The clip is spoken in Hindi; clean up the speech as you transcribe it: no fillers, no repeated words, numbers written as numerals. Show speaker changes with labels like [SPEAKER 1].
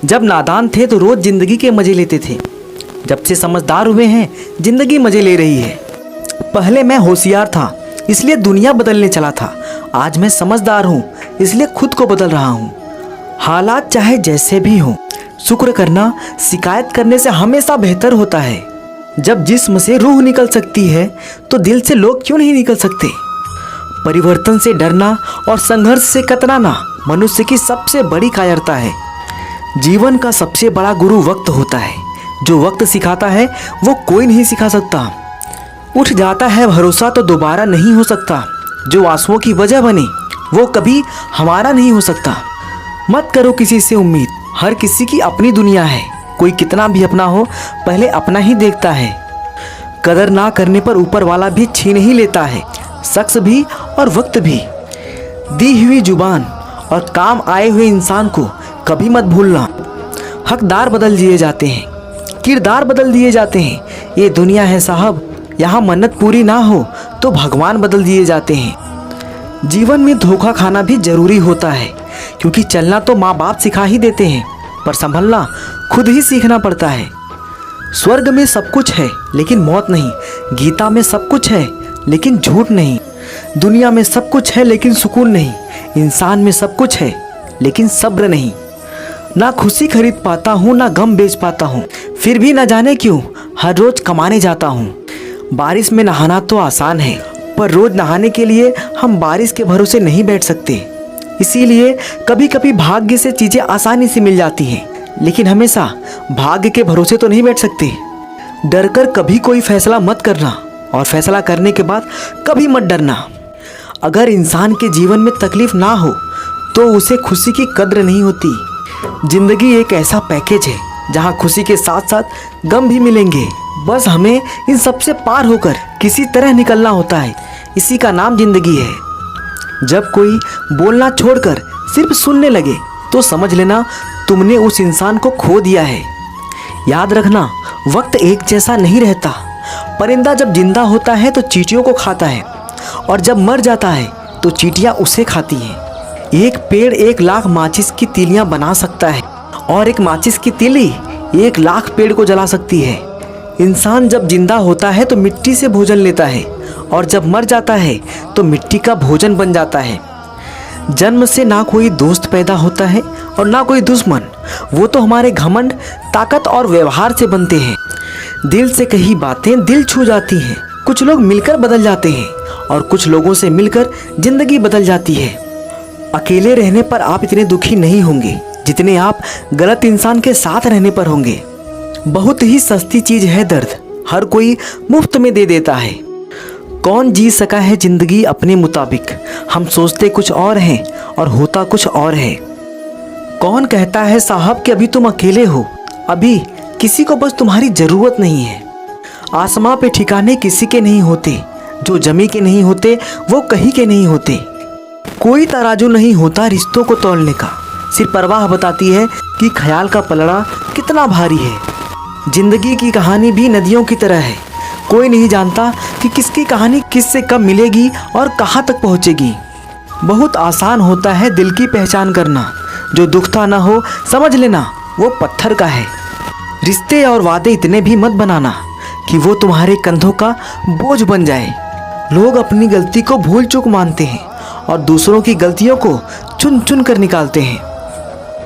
[SPEAKER 1] जब नादान थे तो रोज जिंदगी के मजे लेते थे। जब से समझदार हुए हैं जिंदगी मजे ले रही है। पहले मैं होशियार था इसलिए दुनिया बदलने चला था। आज मैं समझदार हूँ इसलिए खुद को बदल रहा हूँ। हालात चाहे जैसे भी हों, शुक्र करना शिकायत करने से हमेशा बेहतर होता है। जब जिस्म से रूह निकल सकती है तो दिल से लोग क्यों नहीं निकल सकते। परिवर्तन से डरना और संघर्ष से कतराना मनुष्य की सबसे बड़ी कायरता है। जीवन का सबसे बड़ा गुरु वक्त होता है। जो वक्त सिखाता है वो कोई नहीं सिखा सकता। उठ जाता है भरोसा तो दोबारा नहीं हो सकता। जो आंसुओं की वजह बने वो कभी हमारा नहीं हो सकता। मत करो किसी से उम्मीद, हर किसी की अपनी दुनिया है। कोई कितना भी अपना हो पहले अपना ही देखता है। कदर ना करने पर ऊपर वाला भी छीन ही लेता है, शख्स भी और वक्त भी। दी हुई जुबान और काम आए हुए इंसान को कभी मत भूलना। हकदार बदल दिए जाते हैं, किरदार बदल दिए जाते हैं। ये दुनिया है साहब, यहाँ मन्नत पूरी ना हो तो भगवान बदल दिए जाते हैं। जीवन में धोखा खाना भी जरूरी होता है, क्योंकि चलना तो माँ बाप सिखा ही देते हैं, पर संभलना खुद ही सीखना पड़ता है। स्वर्ग में सब कुछ है लेकिन मौत नहीं। गीता में सब कुछ है लेकिन झूठ नहीं। दुनिया में सब कुछ है लेकिन सुकून नहीं। इंसान में सब कुछ है लेकिन सब्र नहीं। ना खुशी खरीद पाता हूँ ना गम बेच पाता हूँ, फिर भी न जाने क्यों हर रोज कमाने जाता हूँ। बारिश में नहाना तो आसान है, पर रोज नहाने के लिए हम बारिश के भरोसे नहीं बैठ सकते। इसीलिए कभी कभी भाग्य से चीज़ें आसानी से मिल जाती हैं, लेकिन हमेशा भाग्य के भरोसे तो नहीं बैठ सकते। डर कर कभी कोई फैसला मत करना, और फैसला करने के बाद कभी मत डरना। अगर इंसान के जीवन में तकलीफ ना हो तो उसे खुशी की कद्र नहीं होती। जिंदगी एक ऐसा पैकेज है जहाँ खुशी के साथ साथ गम भी मिलेंगे। बस हमें इन सब से पार होकर किसी तरह निकलना होता है। इसी का नाम जिंदगी है। जब कोई बोलना छोड़कर सिर्फ सुनने लगे तो समझ लेना तुमने उस इंसान को खो दिया है। याद रखना, वक्त एक जैसा नहीं रहता। परिंदा जब जिंदा होता है तो चींटियों को खाता है, और जब मर जाता है तो चींटियां उसे खाती हैं। एक पेड़ 1,00,000 माचिस की तीलियां बना सकता है, और एक माचिस की तीली 1,00,000 पेड़ को जला सकती है। इंसान जब जिंदा होता है तो मिट्टी से भोजन लेता है, और जब मर जाता है तो मिट्टी का भोजन बन जाता है। जन्म से ना कोई दोस्त पैदा होता है और ना कोई दुश्मन। वो तो हमारे घमंड, ताकत और व्यवहार से बनते हैं। दिल से कही बातें दिल छू जाती हैं। कुछ लोग मिलकर बदल जाते हैं और कुछ लोगों से मिलकर जिंदगी बदल जाती है। अकेले रहने पर आप इतने दुखी नहीं होंगे जितने आप गलत इंसान के साथ रहने पर होंगे। बहुत ही सस्ती चीज है दर्द, हर कोई मुफ्त में दे देता है। कौन जी सका है जिंदगी अपने मुताबिक। हम सोचते कुछ और हैं और होता कुछ और है। कौन कहता है साहब कि अभी तुम अकेले हो। अभी किसी को बस तुम्हारी जरूरत नहीं है। आसमां पे ठिकाने किसी के नहीं होते। जो जमी के नहीं होते वो कहीं के नहीं होते। कोई तराजू नहीं होता रिश्तों को तौलने का। सिर्फ परवाह बताती है कि ख्याल का पलड़ा कितना भारी है। जिंदगी की कहानी भी नदियों की तरह है। कोई नहीं जानता कि किसकी कहानी किससे कब मिलेगी और कहाँ तक पहुँचेगी। बहुत आसान होता है दिल की पहचान करना। जो दुखता ना हो समझ लेना वो पत्थर का है। रिश्ते और वादे इतने भी मत बनाना कि वो तुम्हारे कंधों का बोझ बन जाए। लोग अपनी गलती को भूल चूक मानते हैं और दूसरों की गलतियों को चुन चुन कर निकालते हैं।